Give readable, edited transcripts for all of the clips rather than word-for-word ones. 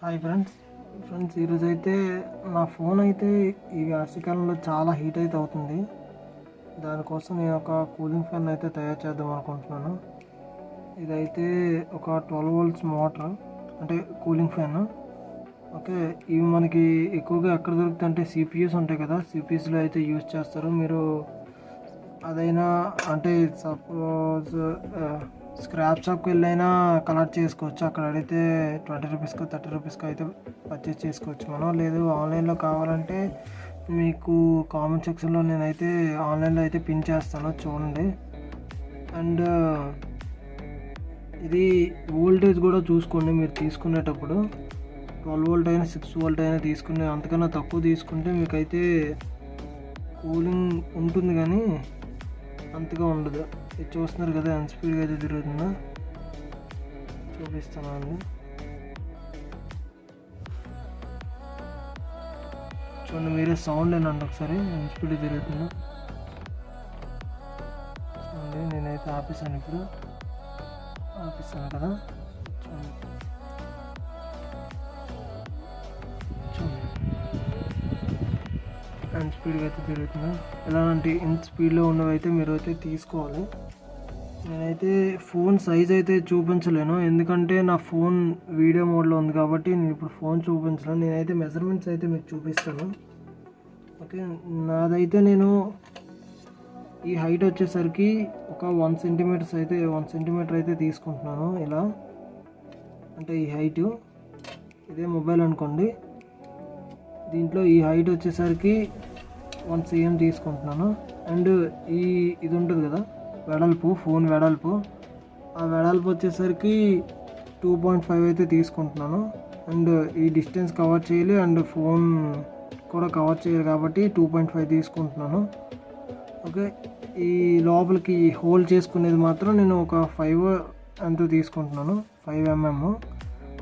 Hi friends ఈరోజు అయితే నా ఫోన్ అయితే ఈ వర్షాకాలంలో చాలా హీట్ అయితే అవుతుంది. దానికోసం నేను ఒక కూలింగ్ ఫ్యాన్ అయితే తయారు చేద్దాం అనుకుంటున్నాను. ఇదైతే ఒక 12 వోల్ట్స్ మోటార్, అంటే కూలింగ్ ఫ్యాన్. ఓకే, ఇవి మనకి ఎక్కువగా ఎక్కడ దొరుకుతాయి అంటే సిపియూస్ ఉంటాయి కదా, సిపియూస్లో అయితే యూజ్ చేస్తారు. మీరు అదైనా అంటే సపోజ్ స్క్రాప్ షాప్కి వెళ్ళైనా కలెక్ట్ చేసుకోవచ్చు. అక్కడ అడిగితే 20 రూపీస్కో 30 రూపీస్కో అయితే పర్చేస్ చేసుకోవచ్చు మనం. లేదు ఆన్లైన్లో కావాలంటే మీకు కామెంట్ సెక్షన్లో నేనైతే ఆన్లైన్లో అయితే పిన్ చేస్తాను, చూడండి. అండ్ ఇది వోల్టేజ్ కూడా చూసుకోండి మీరు తీసుకునేటప్పుడు. 12 వోల్ట్ అయినా 6 వోల్ట్ అయినా తీసుకునే, అంతకన్నా తక్కువ తీసుకుంటే మీకైతే కూలింగ్ ఉంటుంది కానీ అంతగా ఉండదు. ఇది చూస్తున్నారు కదా ఎంత స్పీడ్గా అయితే తిరుగుతుందో, చూపిస్తున్నాను. చూడండి మీరే సౌండ్ ఏనండి ఒకసారి ఎంత స్పీడ్ తిరుగుతుందో. చూడండి నేనైతే ఆపేసాను, ఇప్పుడు ఆపేసాను కదా. చూడండి ఎంత స్పీడ్గా అయితే తిరుగుతుందో. ఎలాంటి ఇంత స్పీడ్లో ఉన్నవి అయితే మీరు అయితే తీసుకోవాలి. నేనైతే ఫోన్ సైజ్ అయితే చూపించలేను, ఎందుకంటే నా ఫోన్ వీడియో మోడ్లో ఉంది కాబట్టి నేను ఇప్పుడు ఫోన్ చూపించలేను. నేనైతే మెజర్మెంట్స్ అయితే మీకు చూపిస్తాను. ఓకే, నాదైతే నేను ఈ హైట్ వచ్చేసరికి ఒక 1 సెంటీమీటర్ అయితే తీసుకుంటున్నాను. ఇలా అంటే ఈ హైటు, ఇదే మొబైల్ అనుకోండి, దీంట్లో ఈ హైట్ వచ్చేసరికి 1 cm తీసుకుంటున్నాను. అండ్ ఇది ఉంటుంది కదా వెడల్పు, ఫోన్ వెడల్పు, ఆ వెడల్పు వచ్చేసరికి 2.5 అయితే తీసుకుంటున్నాను. అండ్ ఈ డిస్టెన్స్ కవర్ చేయాలి అండ్ ఫోన్ కూడా కవర్ చేయాలి కాబట్టి 2.5 తీసుకుంటున్నాను. ఓకే, ఈ లోపలికి హోల్డ్ చేసుకునేది మాత్రం నేను ఒక 5 ఎంతో తీసుకుంటున్నాను, 5 mm.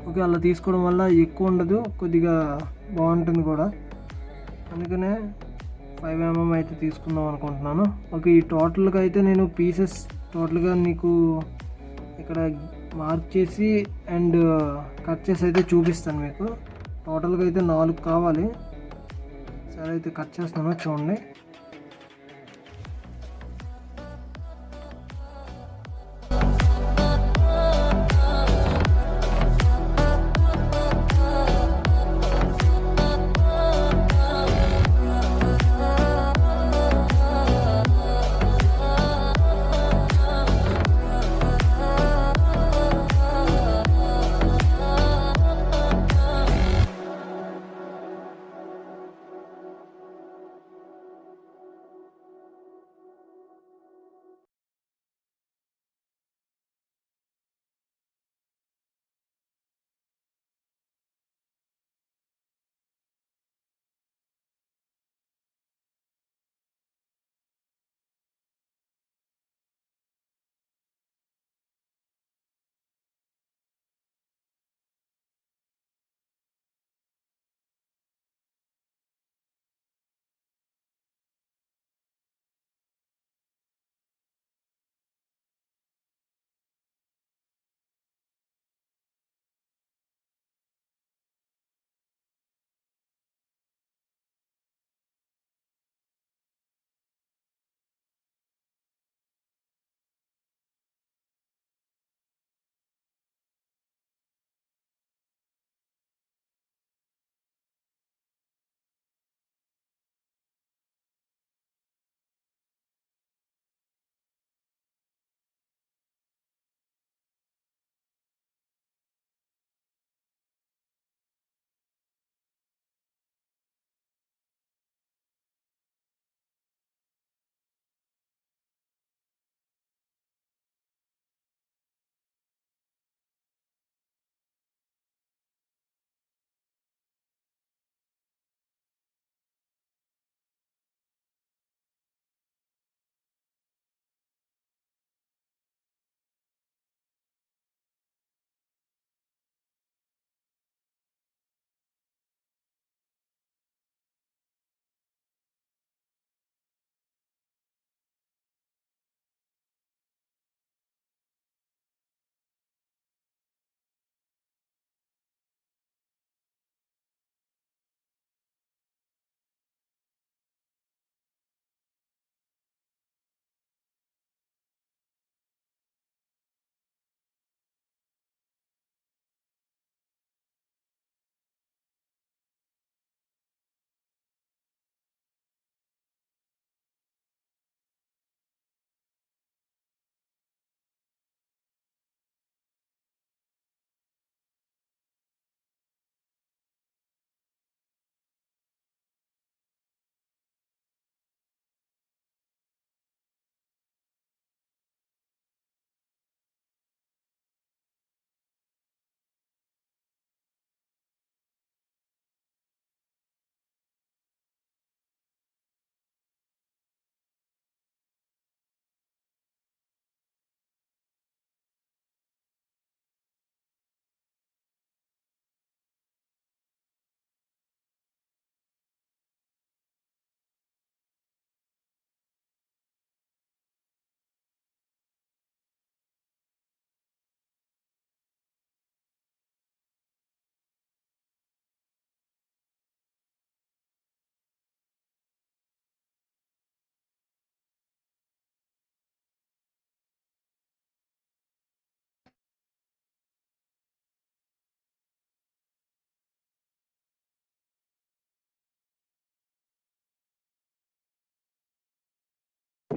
ఓకే, అలా తీసుకోవడం వల్ల ఎక్కువ ఉండదు, కొద్దిగా బాగుంటుంది కూడా, అందుకనే 5 mm అయితే తీసుకుందాం అనుకుంటున్నాను. ఓకే, ఈ టోటల్గా అయితే నేను పీసెస్ టోటల్గా నీకు ఇక్కడ మార్క్ చేసి అండ్ కట్ చేసి అయితే చూపిస్తాను మీకు. టోటల్గా అయితే 4 కావాలి. సరే అయితే కట్ చేస్తాను, చూడండి.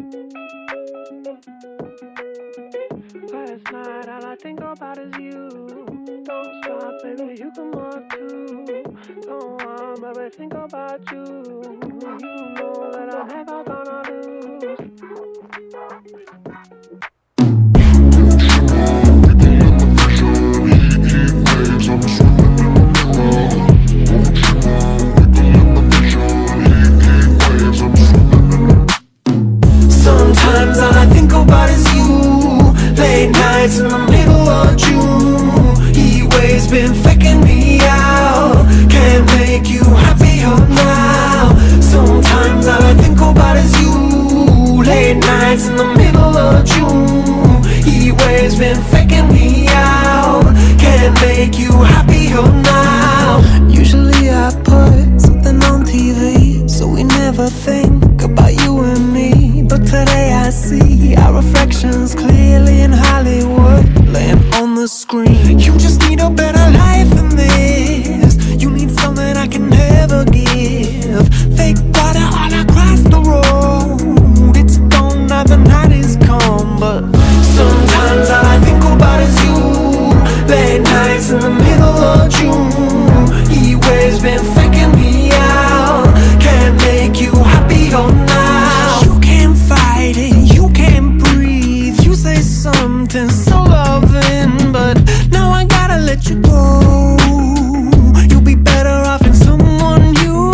Last night all I think about is you. Don't stop, baby, you come on too. Don't want, baby, think about you. You know that I'm never gonna lose. Sometimes all I think about is you. Late nights in the middle of June. Heat waves been faking me out. Can't make you happier now. Sometimes all I think about is you. Late nights in the middle of June. Heat waves been faking me out. Can't make you happier now. Usually I put something on TV, so we never think about you and me. But today I see our reflections clearly in Hollywood, laying on the screen. You just need a better life than this. You need something I can never give. Fake water all across the road. It's gone now, the night is come. But sometimes all I think about is you. Late nights in the middle of June. Heat waves been faking me out. Can't make you happier now. You can't fight it, you can't breathe. You say something so loving, but now I gotta let you go. You'll be better off in someone new.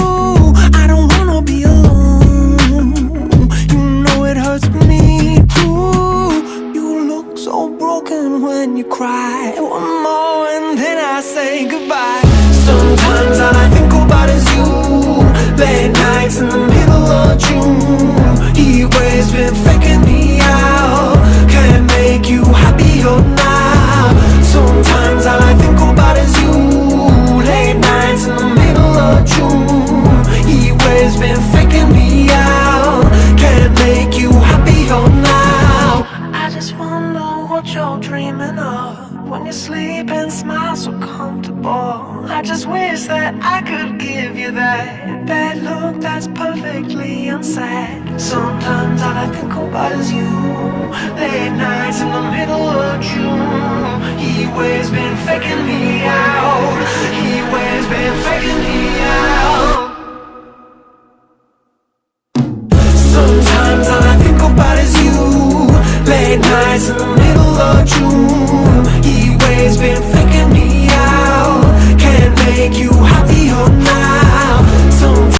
I don't wanna be alone. You know it hurts me too. You look so broken when you cry. One more and then I say goodbye. Sometimes all I think about is you. Late nights in the middle of June. Heat waves been faking me out. Can't make you happier now. Sometimes all I think about is you. Late nights in the middle of June. Heat waves been faking me out. Can't make you happier now. I just wonder what you're dreaming of when you sleep and smile so comfortable. I just wish that I could give you that bad look that's perfectly unsaid. Sometimes all I think about is you. Late nights in the middle of June. Heat waves been faking me out. Heat waves been faking me out. Sometimes all I think about is you. Late nights in the middle of June. Heat waves been faking me out. Can't make you